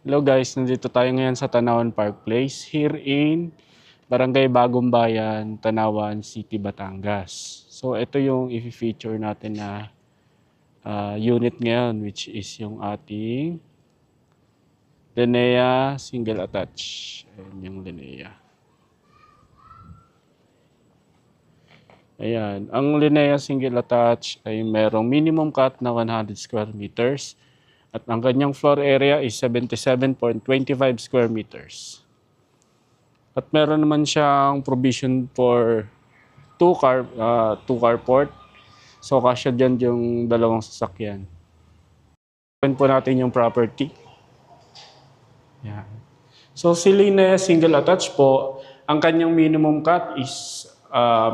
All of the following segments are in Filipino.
Hello guys, nandito tayo ngayon sa Tanawan Park Place here in Barangay Bagong Bayan, Tanawan City, Batangas. So ito yung i-feature natin na unit ngayon, which is yung ating Linea Single Attach. Ayan yung Linea. Ayan, ang Linea Single Attach ay merong minimum cut na 100 square meters. At ang kanyang floor area is 77.25 square meters. At meron naman siyang provision for two car port. So kasya dyan yung dalawang sasakyan. Open po natin yung property. Yan. So si Linea single attach po, ang kanyang minimum cut is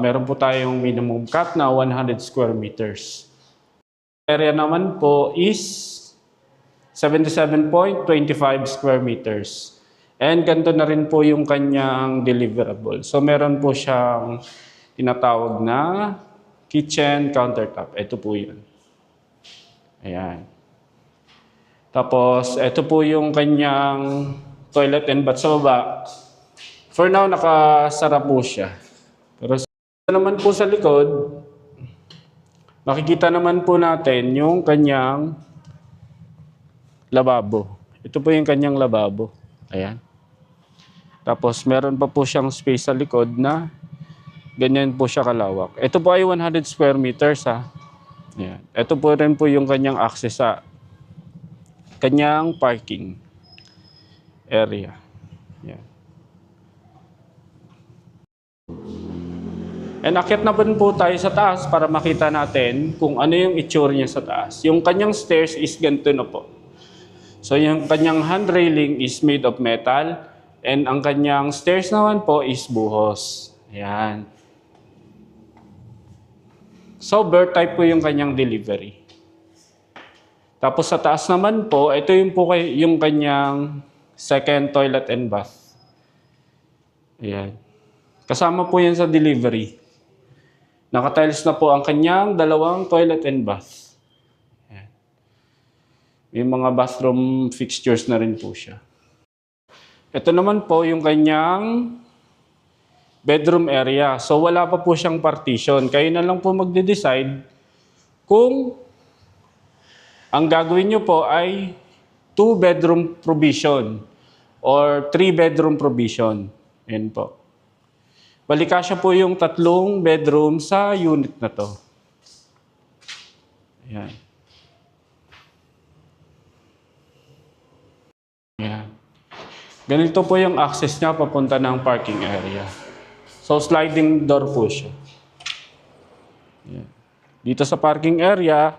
meron po tayong minimum cut na 100 square meters. Area naman po is 77.25 square meters. And ganito na rin po yung kanyang deliverable. So meron po siyang tinatawag na kitchen countertop. Ito po yun. Ayan. Tapos ito po yung kanyang toilet and bath sa baba. For now, nakasara po siya. Pero naman po sa likod, makikita naman po natin yung kanyang lababo. Ito po yung kanyang lababo. Ayan. Tapos meron pa po siyang space sa likod na ganyan po siya kalawak. Ito po ay 100 square meters ha. Ayan. Ito po rin po yung kanyang access sa kanyang parking area. Ayan. And akyat na po tayo sa taas para makita natin kung ano yung itsura niya sa taas. Yung kanyang stairs is ganito na po. So yung kanyang hand railing is made of metal and ang kanyang stairs naman po is buhos. Ayan. So bird type po yung kanyang delivery. Tapos sa taas naman po, ito yung kanyang second toilet and bath. Ayan. Kasama po yan sa delivery. Nakatiles na po ang kanyang dalawang toilet and bath. May mga bathroom fixtures na rin po siya. Ito naman po yung kanyang bedroom area. So wala pa po siyang partition. Kayo na lang po magde-decide kung ang gagawin nyo po ay 2-bedroom provision or 3-bedroom provision. Yan po. Balikasya po yung 3 bedroom sa unit na to. Ayan. Ayan. Ganito po yung access niya papunta ng parking area. So sliding door po siya. Ayan. Dito sa parking area,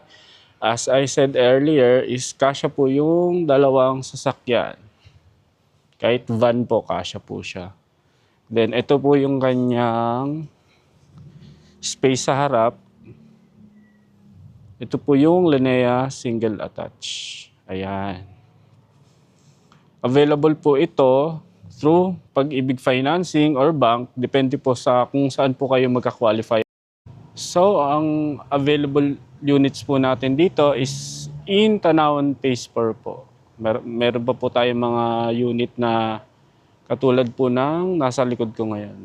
as I said earlier, is kasya po yung dalawang sasakyan. Kahit van po, kasya po siya. Then ito po yung kanyang space sa harap. Ito po yung Linea single attach. Ayan. Available po ito through Pag-ibig Financing or bank. Depende po sa kung saan po kayo magka-qualify. So, ang available units po natin dito is in Tanawan Phase 4 po. Meron pa po tayong mga unit na katulad po ng nasa likod ko ngayon.